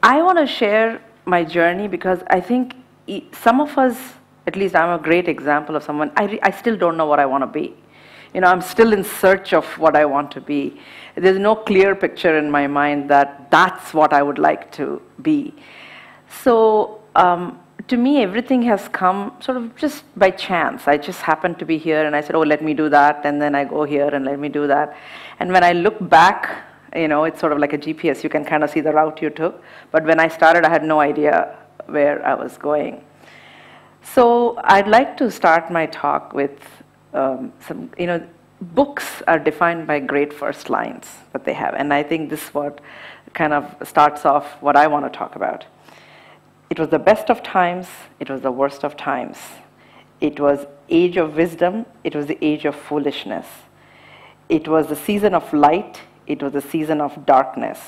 I want to share my journey because I think some of us, at least I'm a great example of someone, I still don't know what I want to be. I'm still in search of what I want to be. There's no clear picture in my mind that that's what I would like to be. So to me, everything has come sort of just by chance. I just happened to be here and I said, oh, let me do that. And then I go here and let me do that. And when I look back, it's sort of like a GPS. You can kind of see the route you took. But when I started, I had no idea where I was going. So I'd like to start my talk with books are defined by great first lines that they have. And I think this is what kind of starts off what I want to talk about. It was the best of times, it was the worst of times. It was age of wisdom, it was the age of foolishness. It was the season of light, it was the season of darkness.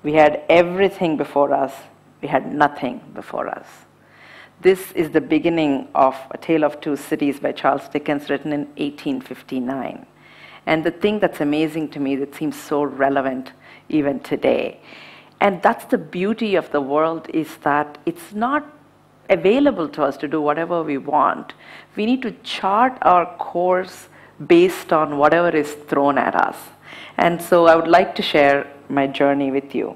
We had everything before us, we had nothing before us. This is the beginning of A Tale of Two Cities by Charles Dickens, written in 1859. And the thing that's amazing to me, that seems so relevant even today, and that's the beauty of the world, is that it's not available to us to do whatever we want. We need to chart our course based on whatever is thrown at us. And so I would like to share my journey with you.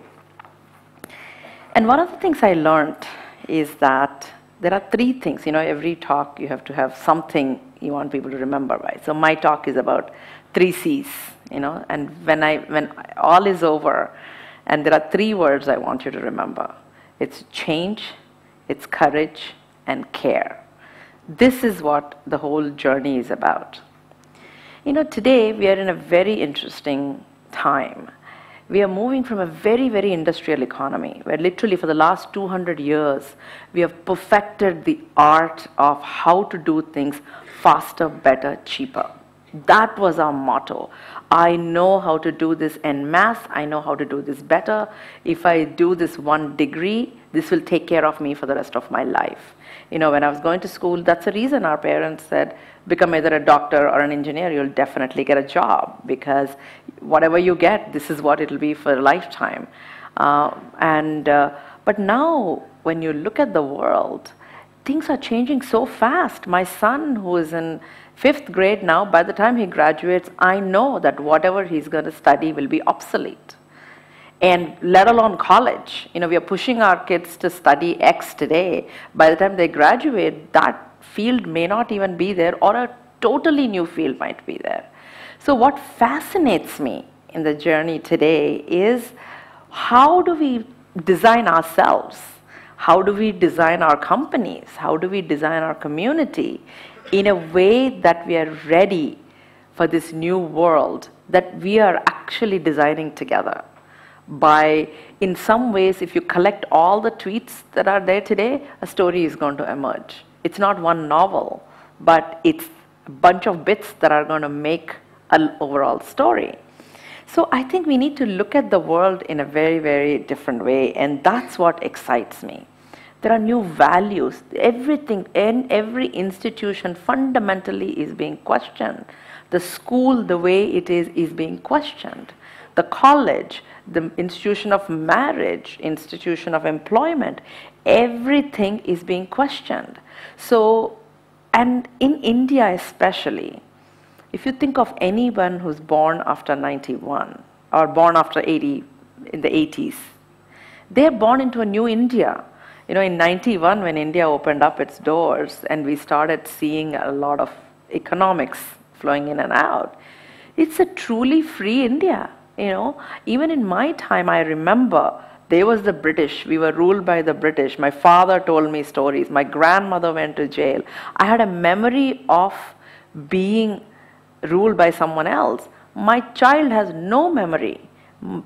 And one of the things I learned is that there are three things. Every talk you have to have something you want people to remember, right? So my talk is about 3 C's, and when all is over, and there are 3 words I want you to remember. It's change, it's courage, and care. This is what the whole journey is about. Today we are in a very interesting time. We are moving from a very, very industrial economy, where literally for the last 200 years, we have perfected the art of how to do things faster, better, cheaper. That was our motto. I know how to do this en masse. I know how to do this better. If I do this 1 degree, this will take care of me for the rest of my life. When I was going to school, that's the reason our parents said, become either a doctor or an engineer, you'll definitely get a job, because whatever you get, this is what it'll be for a lifetime. But now, when you look at the world, things are changing so fast. My son, who is in 5th grade now, by the time he graduates, I know that whatever he's going to study will be obsolete. And let alone college. We are pushing our kids to study X today. By the time they graduate, that field may not even be there, or a totally new field might be there. So what fascinates me in the journey today is, how do we design ourselves? How do we design our companies? How do we design our community in a way that we are ready for this new world that we are actually designing together? In some ways, if you collect all the tweets that are there today, a story is going to emerge. It's not one novel, but it's a bunch of bits that are going to make an overall story. So I think we need to look at the world in a very, very different way, and that's what excites me. There are new values. Everything and every institution fundamentally is being questioned. The school, the way it is being questioned. The college, the institution of marriage, institution of employment, everything is being questioned. So, and in India especially, if you think of anyone who's born after 91 or born after 80, in the 80s, they're born into a new India. In 91, when India opened up its doors and we started seeing a lot of economics flowing in and out, it's a truly free India. Even in my time, I remember there was the British. We were ruled by the British. My father told me stories. My grandmother went to jail. I had a memory of being ruled by someone else. My child has no memory.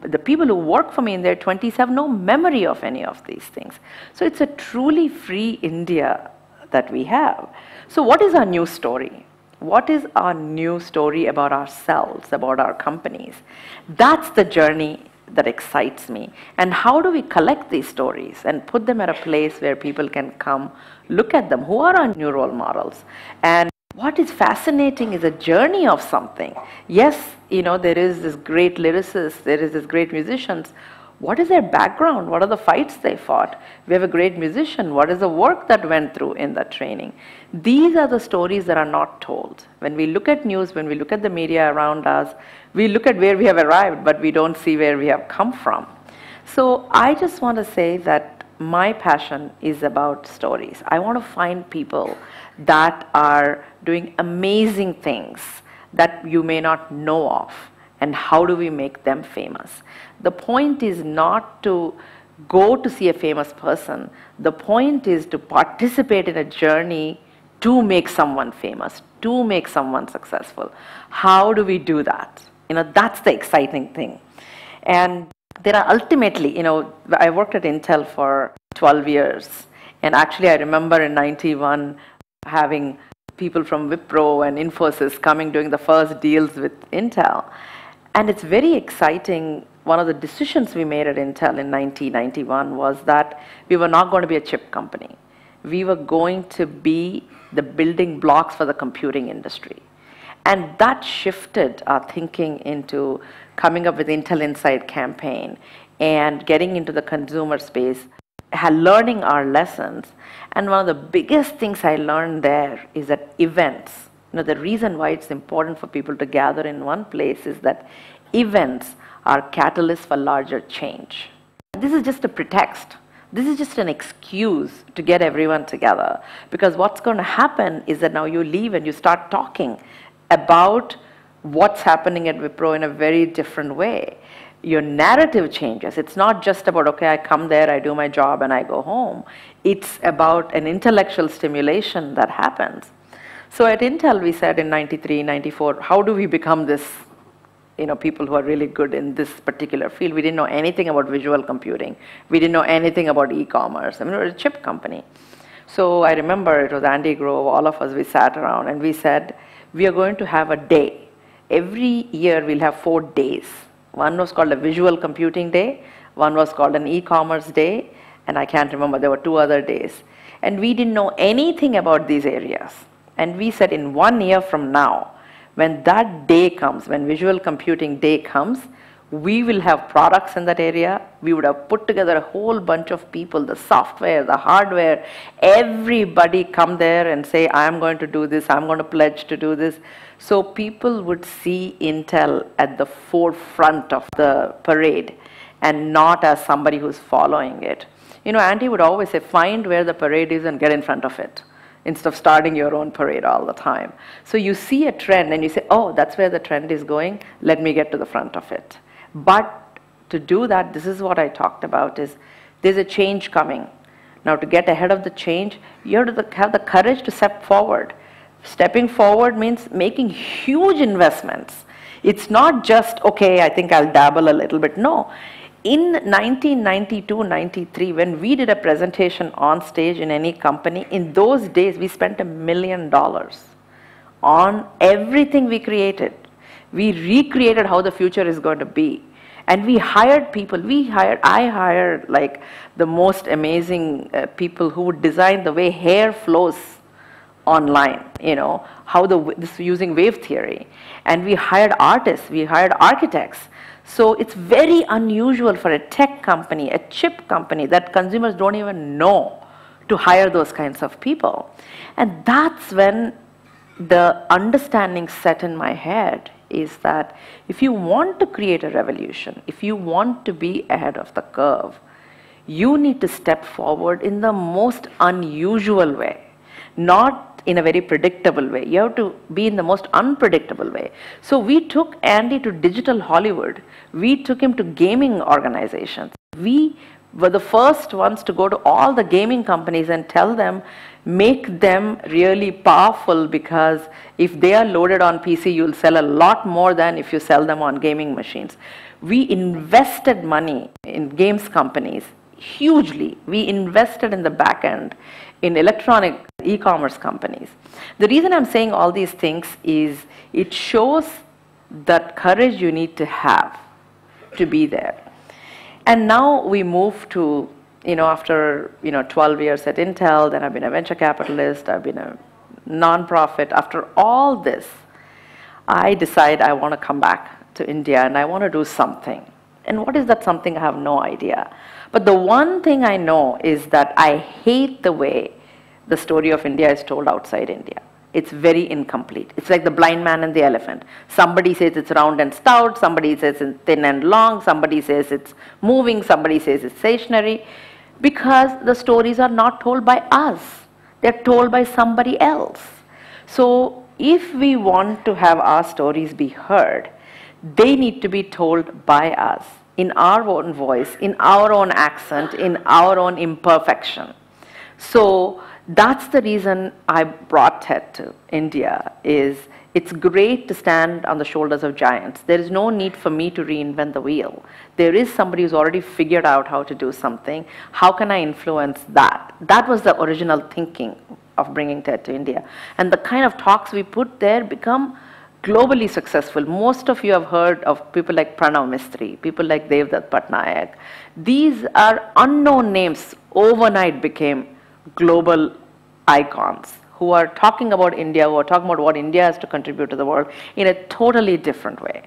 The people who work for me in their 20s have no memory of any of these things. So it's a truly free India that we have. So what is our new story? What is our new story about ourselves, about our companies? That's the journey that excites me. And how do we collect these stories and put them at a place where people can come look at them? Who are our new role models? And what is fascinating is a journey of something. Yes, there is this great lyricist, there is this great musicians. What is their background? What are the fights they fought? We have a great musician. What is the work that went through in that training? These are the stories that are not told. When we look at news, when we look at the media around us, we look at where we have arrived, but we don't see where we have come from. So I just want to say that my passion is about stories. I want to find people that are doing amazing things that you may not know of, and how do we make them famous. The point is not to go to see a famous person. The point is to participate in a journey to make someone famous, to make someone successful. How do we do that? That's the exciting thing. And there are ultimately, I worked at Intel for 12 years. And actually, I remember in 91 having people from Wipro and Infosys coming doing the first deals with Intel. And it's very exciting. One of the decisions we made at Intel in 1991 was that we were not going to be a chip company. We were going to be the building blocks for the computing industry. And that shifted our thinking into coming up with Intel Inside campaign and getting into the consumer space, learning our lessons. And one of the biggest things I learned there is that events, the reason why it's important for people to gather in one place is that events are catalysts for larger change. This is just a pretext. This is just an excuse to get everyone together, because what's going to happen is that now you leave and you start talking about what's happening at Wipro in a very different way. Your narrative changes. It's not just about, okay, I come there, I do my job, and I go home. It's about an intellectual stimulation that happens. So at Intel, we said in 93, 94, how do we become this, people who are really good in this particular field? We didn't know anything about visual computing. We didn't know anything about e-commerce. I mean, we're a chip company. So I remember it was Andy Grove, all of us, we sat around and we said, we are going to have a day. Every year we'll have 4 days. One was called a visual computing day, one was called an e-commerce day, and I can't remember, there were 2 other days. And we didn't know anything about these areas. And we said in 1 year from now, when that day comes, when visual computing day comes, we will have products in that area. We would have put together a whole bunch of people, the software, the hardware, everybody come there and say, I'm going to do this, I'm going to pledge to do this. So people would see Intel at the forefront of the parade and not as somebody who's following it. Andy would always say, find where the parade is and get in front of it, instead of starting your own parade all the time. So you see a trend and you say, oh, that's where the trend is going, let me get to the front of it. But to do that, this is what I talked about, is there's a change coming. Now to get ahead of the change, you have to have the courage to step forward. Stepping forward means making huge investments. It's not just, okay, I think I'll dabble a little bit. No. In 1992, 93, when we did a presentation on stage in any company, in those days we spent $1 million on everything we created. We recreated how the future is going to be. And we hired people. I hired like the most amazing people who would design the way hair flows online, how this using wave theory. And we hired artists, we hired architects. So it's very unusual for a tech company, a chip company that consumers don't even know, to hire those kinds of people. And that's when the understanding set in my head is that if you want to create a revolution, if you want to be ahead of the curve, you need to step forward in the most unusual way, not in a very predictable way. You have to be in the most unpredictable way. So we took Andy to digital Hollywood. We took him to gaming organizations. We were the first ones to go to all the gaming companies and tell them, make them really powerful, because if they are loaded on PC, you'll sell a lot more than if you sell them on gaming machines. We invested money in games companies hugely. We invested in the back end in electronic e-commerce companies. The reason I'm saying all these things is it shows that courage you need to have to be there. And now we move to, after 12 years at Intel, then I've been a venture capitalist, I've been a nonprofit. After all this, I decide I want to come back to India and I want to do something. And what is that something? I have no idea. But the one thing I know is that I hate the way the story of India is told outside India. It's very incomplete. It's like the blind man and the elephant. Somebody says it's round and stout, somebody says it's thin and long, somebody says it's moving, somebody says it's stationary, because the stories are not told by us. They're told by somebody else. So if we want to have our stories be heard, they need to be told by us, in our own voice, in our own accent, in our own imperfection. So that's the reason I brought TED to India. Is it's great to stand on the shoulders of giants. There is no need for me to reinvent the wheel. There is somebody who's already figured out how to do something. How can I influence that? That was the original thinking of bringing TED to India. And the kind of talks we put there become globally successful. Most of you have heard of people like Pranav Mistry, people like Devdutt Patnaik. These are unknown names, overnight became global icons who are talking about India, who are talking about what India has to contribute to the world in a totally different way.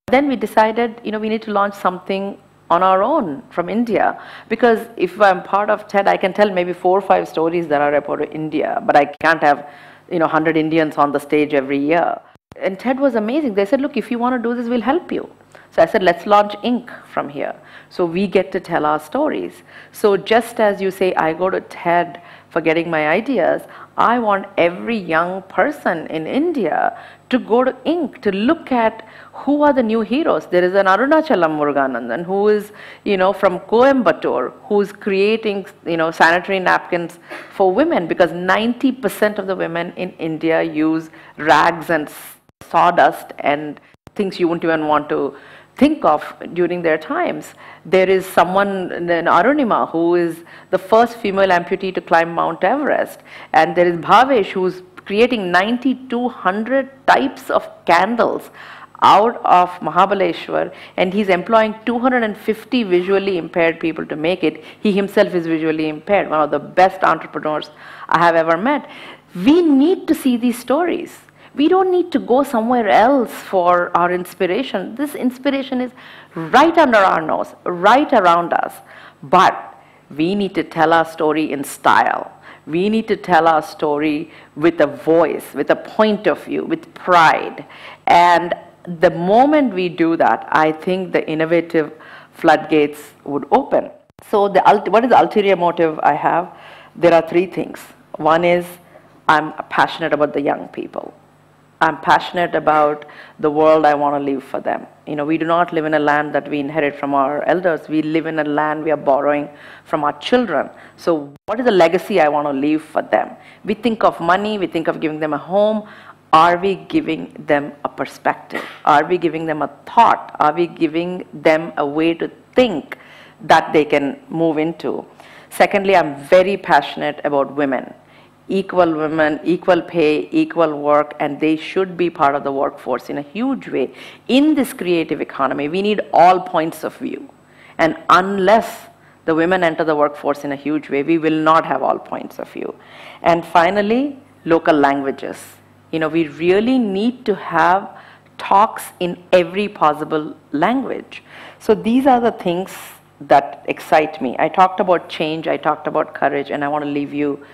Then we decided, we need to launch something on our own from India, because if I'm part of TED, I can tell maybe 4 or 5 stories that are about India, but I can't have 100 Indians on the stage every year. And TED was amazing. They said, look, if you want to do this, we'll help you. So I said, let's launch Inc. from here. So we get to tell our stories. So just as you say, I go to TED for getting my ideas, I want every young person in India to go to Inc. to look at who are the new heroes. There is an Arunachalam Muruganandan who is, from Coimbatore, who's creating, sanitary napkins for women, because 90% of the women in India use rags and sawdust and things you wouldn't even want to think of during their times. There is someone in Arunima who is the first female amputee to climb Mount Everest, and there is Bhavesh who's creating 9,200 types of candles out of Mahabaleshwar, and he's employing 250 visually impaired people to make it. He himself is visually impaired, one of the best entrepreneurs I have ever met. We need to see these stories. We don't need to go somewhere else for our inspiration. This inspiration is right under our nose, right around us. But we need to tell our story in style. We need to tell our story with a voice, with a point of view, with pride. And the moment we do that, I think the innovative floodgates would open. So what is the ulterior motive I have? There are 3 things. One is I'm passionate about the young people. I'm passionate about the world I want to leave for them. We do not live in a land that we inherit from our elders. We live in a land we are borrowing from our children. So what is the legacy I want to leave for them? We think of money, we think of giving them a home. Are we giving them a perspective? Are we giving them a thought? Are we giving them a way to think that they can move into? Secondly, I'm very passionate about women. Equal women, equal pay, equal work, and they should be part of the workforce in a huge way. In this creative economy, we need all points of view. And unless the women enter the workforce in a huge way, we will not have all points of view. And finally, local languages. We really need to have talks in every possible language. So these are the things that excite me. I talked about change, I talked about courage, and I want to leave you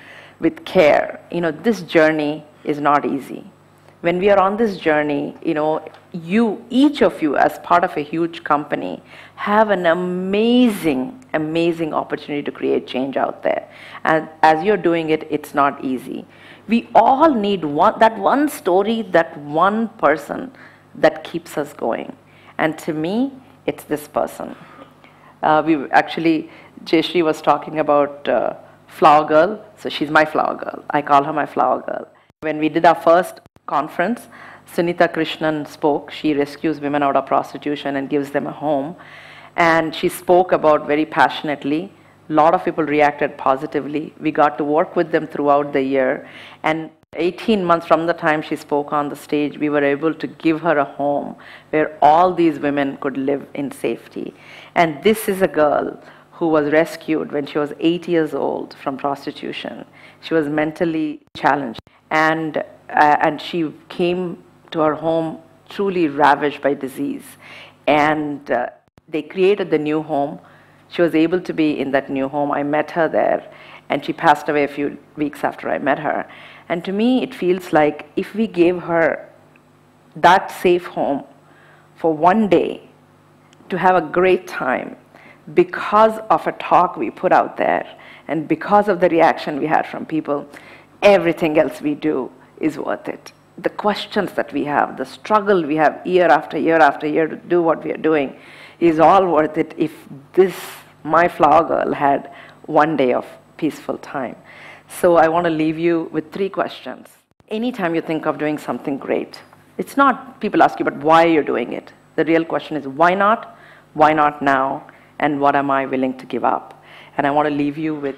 with care. This journey is not easy. When we are on this journey, each of you as part of a huge company have an amazing, amazing opportunity to create change out there. And as you're doing it, it's not easy. We all need that one story, that one person that keeps us going. And to me, it's this person. Jayashree was talking about Flower Girl, so she's my Flower Girl. I call her my Flower Girl. When we did our first conference, Sunita Krishnan spoke. She rescues women out of prostitution and gives them a home. And she spoke about very passionately. A lot of people reacted positively. We got to work with them throughout the year. And 18 months from the time she spoke on the stage, we were able to give her a home where all these women could live in safety. And this is a girl who was rescued when she was 8 years old from prostitution. She was mentally challenged, and she came to her home truly ravaged by disease. And They created the new home. She was able to be in that new home. I met her there, and she passed away a few weeks after I met her. And to me, it feels like if we gave her that safe home for one day to have a great time because of a talk we put out there and because of the reaction we had from people, everything else we do is worth it. The questions that we have, the struggle we have year after year after year to do what we are doing is all worth it if this, my flower girl, had one day of peaceful time. So I want to leave you with 3 questions. Anytime you think of doing something great, it's not people ask you, but why you're doing it. The real question is why not now, and what am I willing to give up? And I want to leave you with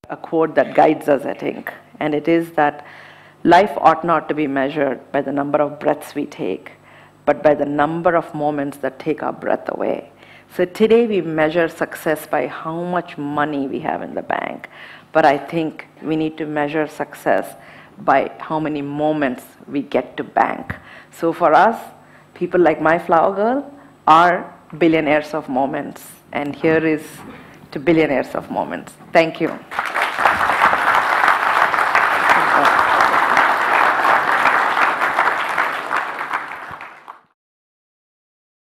a quote that guides us, I think, and it is that life ought not to be measured by the number of breaths we take, but by the number of moments that take our breath away. So today we measure success by how much money we have in the bank, but I think we need to measure success by how many moments we get to bank. So for us, people like my flower girl are billionaires of moments, and here is to billionaires of moments. Thank you.